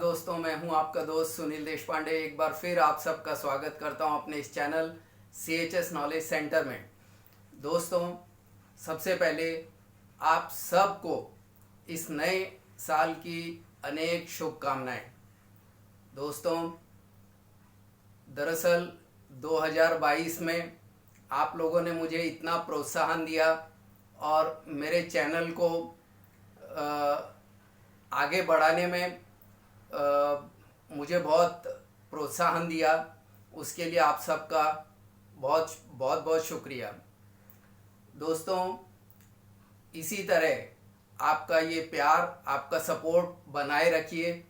दोस्तों, मैं हूं आपका दोस्त सुनील देशपांडे। एक बार फिर आप सबका स्वागत करता हूं अपने इस चैनल CHS नॉलेज सेंटर में। दोस्तों, सबसे पहले आप सबको इस नए साल की अनेक शुभकामनाएं। दोस्तों, दरअसल 2022 में आप लोगों ने मुझे इतना प्रोत्साहन दिया और मेरे चैनल को आगे बढ़ाने में मुझे बहुत प्रोत्साहन दिया। उसके लिए आप सबका बहुत बहुत बहुत शुक्रिया। दोस्तों, इसी तरह आपका ये प्यार, आपका सपोर्ट बनाए रखिए,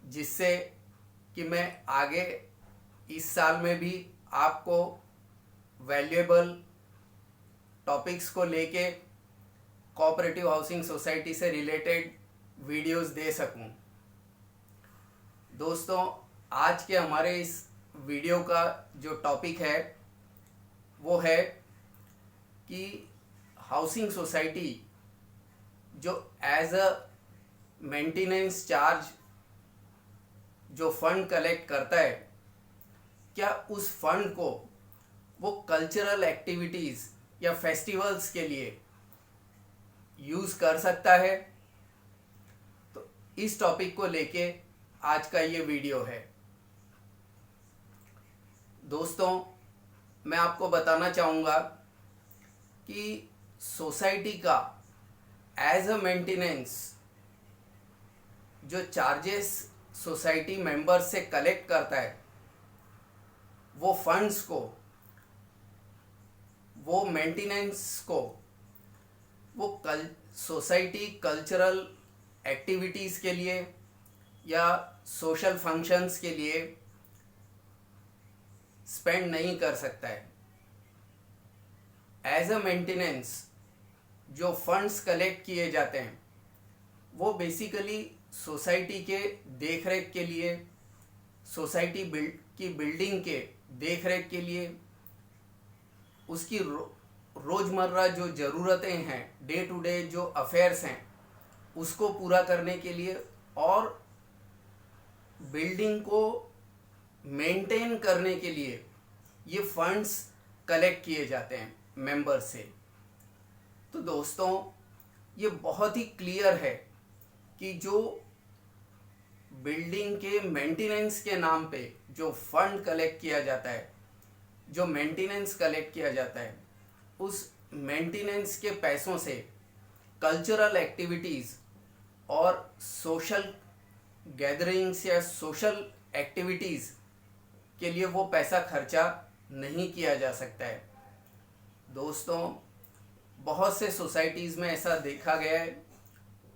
जिससे कि मैं आगे इस साल में भी आपको वैल्यूएबल टॉपिक्स को लेके कोऑपरेटिव हाउसिंग सोसाइटी से रिलेटेड वीडियोस दे सकूं। दोस्तों, आज के हमारे इस वीडियो का जो टॉपिक है वो है कि हाउसिंग सोसाइटी जो एज अ मेंटेनेंस चार्ज जो फंड कलेक्ट करता है, क्या उस फंड को वो कल्चरल एक्टिविटीज़ या फेस्टिवल्स के लिए यूज़ कर सकता है। तो इस टॉपिक को लेके आज का ये वीडियो है। दोस्तों, मैं आपको बताना चाहूँगा कि सोसाइटी का एज अ मेंटेनेंस जो चार्जेस सोसाइटी मेंबर्स से कलेक्ट करता है, वो फंड्स को, वो मेंटेनेंस को वो सोसाइटी कल्चरल एक्टिविटीज़ के लिए या सोशल फंक्शंस के लिए स्पेंड नहीं कर सकता है। एज अ मेंटेनेंस जो फंड्स कलेक्ट किए जाते हैं वो बेसिकली सोसाइटी के देखरेख के लिए, सोसाइटी की बिल्डिंग के देखरेख के लिए, उसकी रोज़मर्रा जो ज़रूरतें हैं, डे टू डे जो अफेयर्स हैं, उसको पूरा करने के लिए और बिल्डिंग को मेंटेन करने के लिए ये फंड्स कलेक्ट किए जाते हैं मेंबर से। तो दोस्तों, ये बहुत ही क्लियर है कि जो बिल्डिंग के मेंटेनेंस के नाम पे जो फंड कलेक्ट किया जाता है, जो मेंटेनेंस कलेक्ट किया जाता है, उस मेंटेनेंस के पैसों से कल्चरल एक्टिविटीज़ और सोशल गैदरिंग्स या सोशल एक्टिविटीज़ के लिए वो पैसा खर्चा नहीं किया जा सकता है। दोस्तों, बहुत से सोसाइटीज़ में ऐसा देखा गया है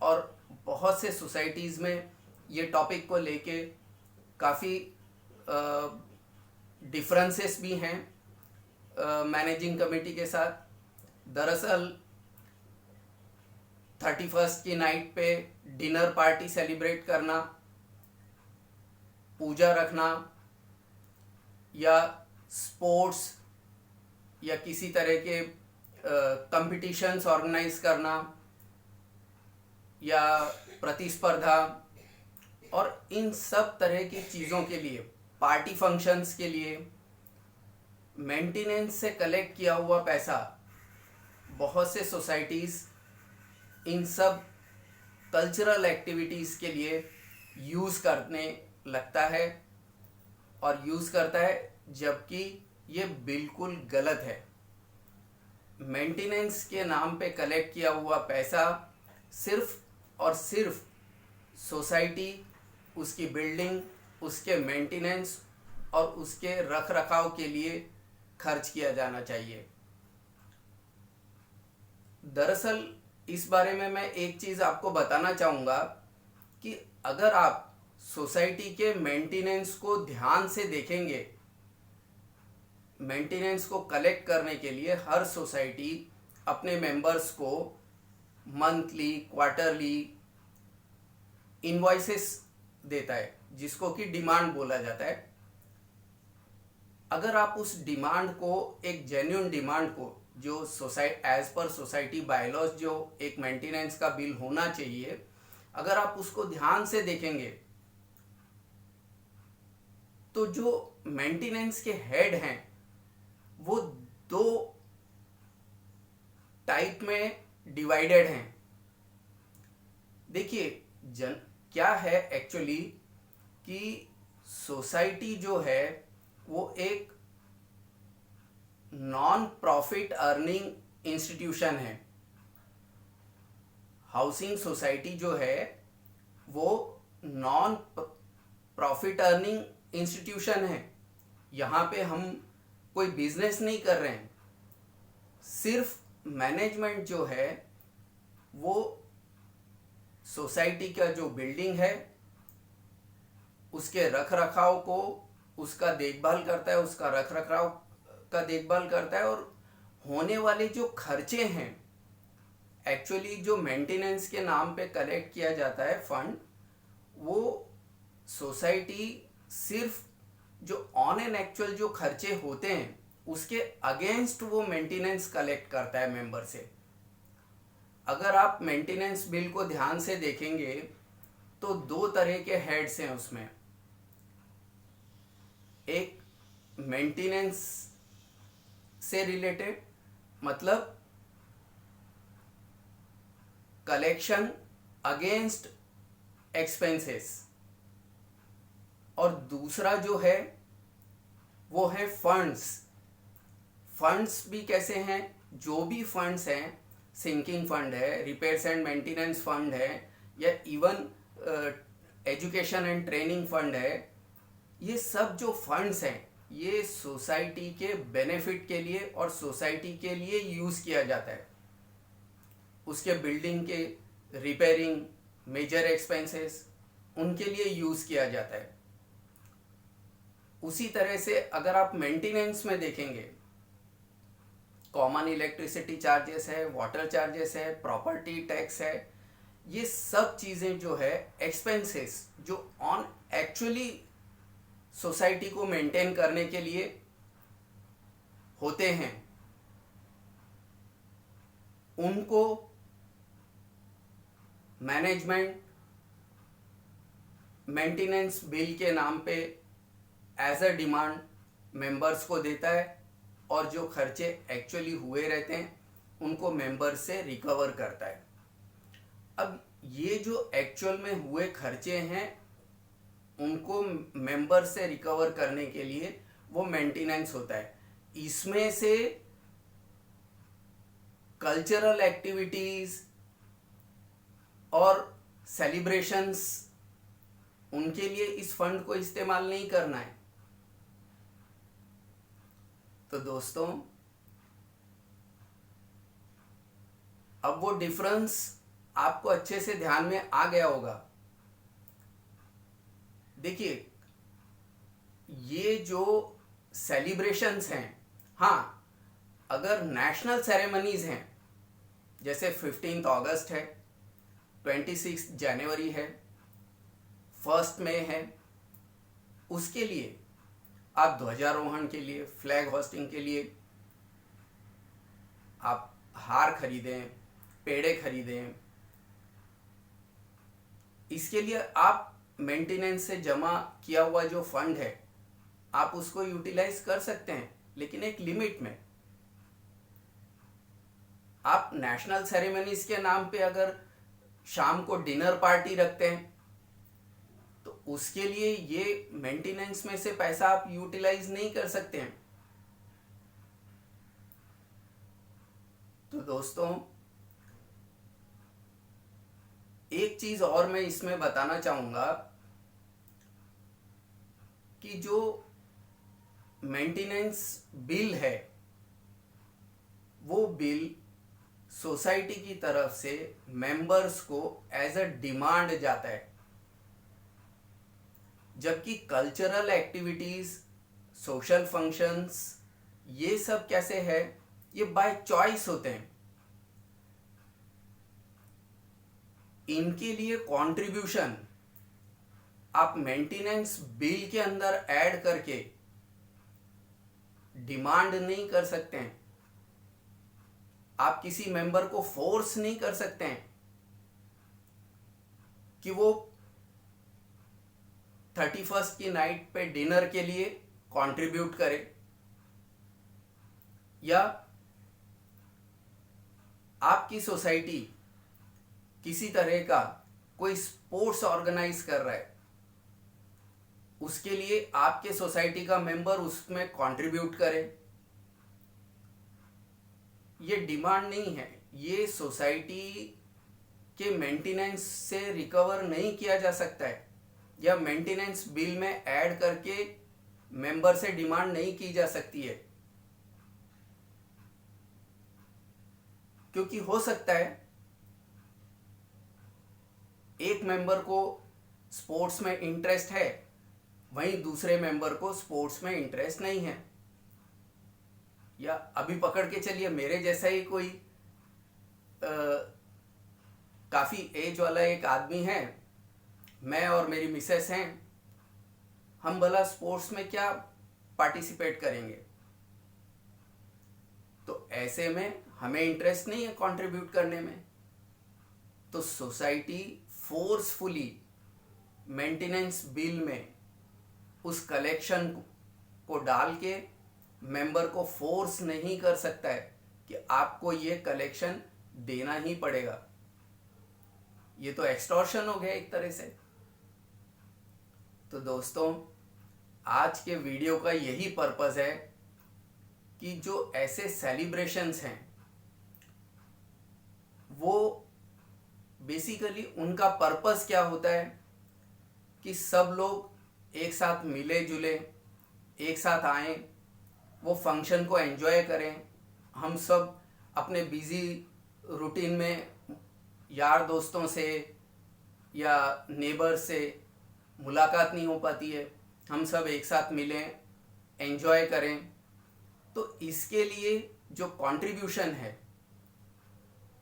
और बहुत से सोसाइटीज़ में ये टॉपिक को लेके काफ़ी डिफरेंसेस भी हैं मैनेजिंग कमेटी के साथ। दरअसल 31st की नाइट पे डिनर पार्टी सेलिब्रेट करना, पूजा रखना या स्पोर्ट्स या किसी तरह के कंपटीशंस ऑर्गेनाइज करना या प्रतिस्पर्धा, और इन सब तरह की चीज़ों के लिए, पार्टी फंक्शंस के लिए मेंटेनेंस से कलेक्ट किया हुआ पैसा बहुत से सोसाइटीज़ इन सब कल्चरल एक्टिविटीज़ के लिए यूज़ करने लगता है और यूज़ करता है, जबकि ये बिल्कुल गलत है। मेंटेनेंस के नाम पे कलेक्ट किया हुआ पैसा सिर्फ और सिर्फ सोसाइटी, उसकी बिल्डिंग, उसके मेंटेनेंस और उसके रख रखाव के लिए खर्च किया जाना चाहिए। दरअसल इस बारे में मैं एक चीज़ आपको बताना चाहूँगा कि अगर आप सोसाइटी के मेंटेनेंस को ध्यान से देखेंगे, मेंटेनेंस को कलेक्ट करने के लिए हर सोसाइटी अपने मेंबर्स को मंथली, क्वार्टरली इनवॉइसेस देता है, जिसको कि डिमांड बोला जाता है। अगर आप उस डिमांड को, एक जेन्युइन डिमांड को, जो एज पर सोसाइटी बायलॉज जो एक मेंटेनेंस का बिल होना चाहिए, अगर आप उसको ध्यान से देखेंगे तो जो मेंटेनेंस के हेड हैं वो दो टाइप में डिवाइडेड हैं। देखिए क्या है एक्चुअली कि सोसाइटी जो है वो एक नॉन प्रॉफिट अर्निंग इंस्टीट्यूशन है। हाउसिंग सोसाइटी जो है वो नॉन प्रॉफिट अर्निंग इंस्टीट्यूशन है। यहाँ पे हम कोई बिजनेस नहीं कर रहे हैं, सिर्फ मैनेजमेंट जो है वो सोसाइटी का जो बिल्डिंग है उसके रख रखाव को, उसका देखभाल करता है, उसका रख रखाव का देखभाल करता है, और होने वाले जो खर्चे हैं एक्चुअली जो मेंटेनेंस के नाम पे कलेक्ट किया जाता है फंड, वो सोसाइटी सिर्फ जो ऑन एन एक्चुअल जो खर्चे होते हैं उसके अगेंस्ट वो मेंटेनेंस कलेक्ट करता है मेंबर से। अगर आप मेंटेनेंस बिल को ध्यान से देखेंगे तो दो तरह के हेड्स हैं उसमें। एक मेंटेनेंस से रिलेटेड, मतलब कलेक्शन अगेंस्ट एक्सपेंसेस, और दूसरा जो है वो है फंड्स। फंड्स भी कैसे हैं? जो भी फंड्स हैं, सिंकिंग फंड है, रिपेयर्स एंड मेंटेनेंस फंड है, या even education and training fund है, ये सब जो फंड्स हैं ये सोसाइटी के बेनिफिट के लिए और सोसाइटी के लिए यूज किया जाता है। उसके बिल्डिंग के रिपेयरिंग, मेजर एक्सपेंसेस, उनके लिए यूज किया जाता है। उसी तरह से अगर आप मेंटेनेंस में देखेंगे, कॉमन इलेक्ट्रिसिटी चार्जेस है, वाटर चार्जेस है, प्रॉपर्टी टैक्स है, ये सब चीजें जो है एक्सपेंसेस जो ऑन एक्चुअली सोसाइटी को मेंटेन करने के लिए होते हैं, उनको मैनेजमेंट मेंटेनेंस बिल के नाम पे एज अ डिमांड मेंबर्स को देता है, और जो खर्चे एक्चुअली हुए रहते हैं उनको मेंबर से रिकवर करता है। अब ये जो एक्चुअल में हुए खर्चे हैं उनको मेंबर से रिकवर करने के लिए वो मेंटेनेंस होता है। इसमें से कल्चरल एक्टिविटीज और सेलिब्रेशंस, उनके लिए इस फंड को इस्तेमाल नहीं करना है। तो दोस्तों, अब वो डिफरेंस आपको अच्छे से ध्यान में आ गया होगा। देखिए, ये जो सेलिब्रेशंस हैं, हाँ, अगर नेशनल सेरेमनीज हैं, जैसे 15 अगस्त है, 26 जनवरी है, 1 मई है, उसके लिए आप ध्वजारोहण के लिए, फ्लैग होस्टिंग के लिए आप हार खरीदें, पेड़े खरीदें, इसके लिए आप मेंटेनेंस से जमा किया हुआ जो फंड है आप उसको यूटिलाइज कर सकते हैं, लेकिन एक लिमिट में। आप नेशनल सेरेमनीज के नाम पे अगर शाम को डिनर पार्टी रखते हैं तो उसके लिए ये मेंटेनेंस में से पैसा आप यूटिलाइज नहीं कर सकते हैं। तो दोस्तों, एक चीज और मैं इसमें बताना चाहूंगा कि जो मेंटेनेंस बिल है वो बिल सोसाइटी की तरफ से मेंबर्स को एज अ डिमांड जाता है, जबकि कल्चरल एक्टिविटीज, सोशल फंक्शंस, ये सब कैसे है, ये बाय चॉइस होते हैं। इनके लिए कंट्रीब्यूशन आप मेंटेनेंस बिल के अंदर ऐड करके डिमांड नहीं कर सकते हैं। आप किसी मेंबर को फोर्स नहीं कर सकते हैं कि वो 31st की नाइट पे डिनर के लिए कंट्रीब्यूट करे, या आपकी सोसाइटी किसी तरह का कोई स्पोर्ट्स ऑर्गेनाइज कर रहा है, उसके लिए आपके सोसाइटी का मेंबर उसमें कंट्रीब्यूट करे। ये डिमांड नहीं है, ये सोसाइटी के मेंटेनेंस से रिकवर नहीं किया जा सकता है, या मेंटेनेंस बिल में ऐड करके मेंबर से डिमांड नहीं की जा सकती है। क्योंकि हो सकता है एक मेंबर को स्पोर्ट्स में इंटरेस्ट है, वहीं दूसरे मेंबर को स्पोर्ट्स में इंटरेस्ट नहीं है। या अभी पकड़ के चलिए, मेरे जैसा ही कोई काफी एज वाला एक आदमी है, मैं और मेरी मिसेस हैं, हम भला स्पोर्ट्स में क्या पार्टिसिपेट करेंगे? तो ऐसे में हमें इंटरेस्ट नहीं है कंट्रीब्यूट करने में। तो सोसाइटी फोर्सफुली मेंटेनेंस बिल में उस कलेक्शन को डाल के मेंबर को फोर्स नहीं कर सकता है कि आपको ये कलेक्शन देना ही पड़ेगा। ये तो एक्सटॉर्शन हो गया एक तरह से। तो दोस्तों, आज के वीडियो का यही पर्पस है कि जो ऐसे सेलिब्रेशंस हैं वो बेसिकली उनका पर्पस क्या होता है कि सब लोग एक साथ मिले जुले, एक साथ आएं, वो फंक्शन को एंजॉय करें। हम सब अपने बिजी रूटीन में यार दोस्तों से या नेबर से मुलाकात नहीं हो पाती है, हम सब एक साथ मिलें, एंजॉय करें। तो इसके लिए जो कंट्रीब्यूशन है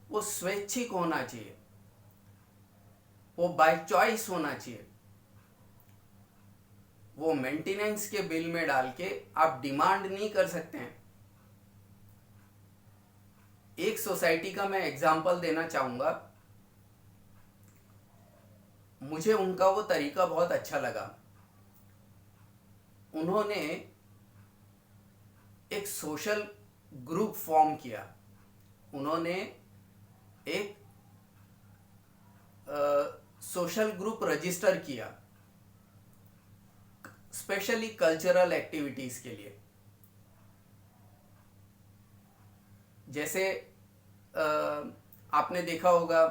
वो स्वैच्छिक होना चाहिए, वो बाय चॉइस होना चाहिए। वो मेंटेनेंस के बिल में डाल के आप डिमांड नहीं कर सकते हैं। एक सोसाइटी का मैं एग्जांपल देना चाहूंगा, मुझे उनका वो तरीका बहुत अच्छा लगा। उन्होंने एक सोशल ग्रुप फॉर्म किया, उन्होंने एक सोशल ग्रुप रजिस्टर किया स्पेशली कल्चरल एक्टिविटीज के लिए। जैसे आपने देखा होगा,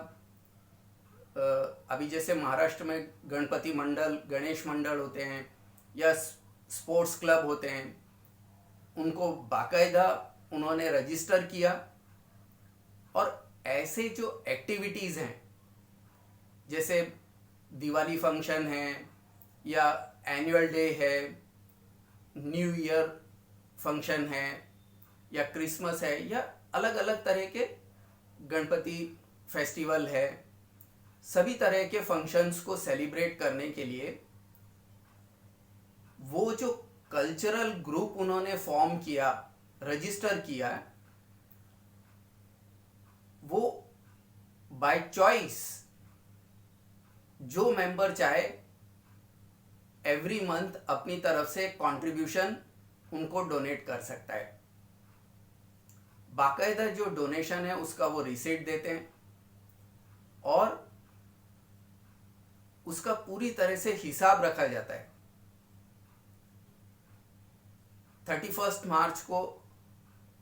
अभी जैसे महाराष्ट्र में गणपति मंडल, गणेश मंडल होते हैं या स्पोर्ट्स क्लब होते हैं, उनको बाकायदा उन्होंने रजिस्टर किया। और ऐसे जो एक्टिविटीज़ हैं, जैसे दिवाली फंक्शन है या एनुअल डे है, न्यू ईयर फंक्शन है या क्रिसमस है या अलग अलग तरह के गणपति फेस्टिवल है, सभी तरह के फंक्शंस को सेलिब्रेट करने के लिए वो जो कल्चरल ग्रुप उन्होंने फॉर्म किया, रजिस्टर किया, वो बाय चॉइस जो मेंबर चाहे एवरी मंथ अपनी तरफ से कंट्रीब्यूशन उनको डोनेट कर सकता है। बाकायदा जो डोनेशन है उसका वो रिसीट देते हैं और उसका पूरी तरह से हिसाब रखा जाता है। 31 मार्च को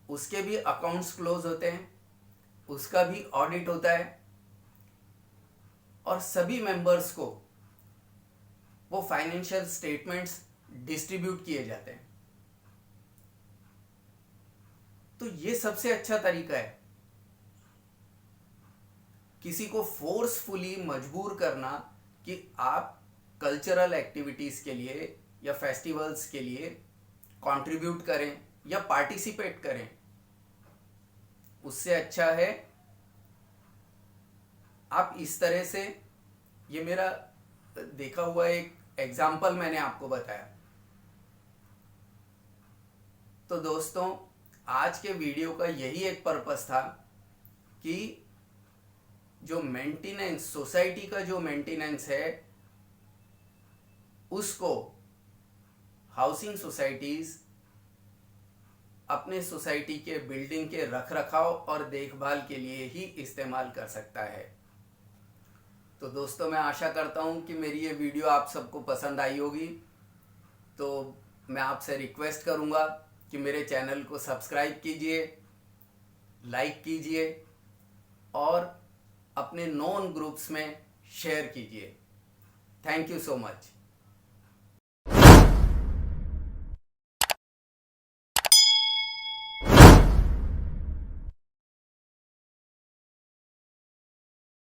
उसके भी अकाउंट्स क्लोज होते हैं, उसका भी ऑडिट होता है और सभी मेंबर्स को वो फाइनेंशियल स्टेटमेंट्स डिस्ट्रीब्यूट किए जाते हैं। तो ये सबसे अच्छा तरीका है किसी को फोर्सफुली मजबूर करना कि आप कल्चरल एक्टिविटीज के लिए या फेस्टिवल्स के लिए कंट्रीब्यूट करें या पार्टिसिपेट करें। उससे अच्छा है आप इस तरह से, ये मेरा देखा हुआ एक एग्जाम्पल मैंने आपको बताया। तो दोस्तों, आज के वीडियो का यही एक पर्पस था कि जो मेंटेनेंस, सोसाइटी का जो मेंटेनेंस है उसको हाउसिंग सोसाइटीज़ अपने सोसाइटी के बिल्डिंग के रखरखाव और देखभाल के लिए ही इस्तेमाल कर सकता है। तो दोस्तों, मैं आशा करता हूँ कि मेरी ये वीडियो आप सबको पसंद आई होगी। तो मैं आपसे रिक्वेस्ट करूँगा कि मेरे चैनल को सब्सक्राइब कीजिए, लाइक कीजिए और अपने नॉन ग्रुप्स में शेयर कीजिए। Thank you so much.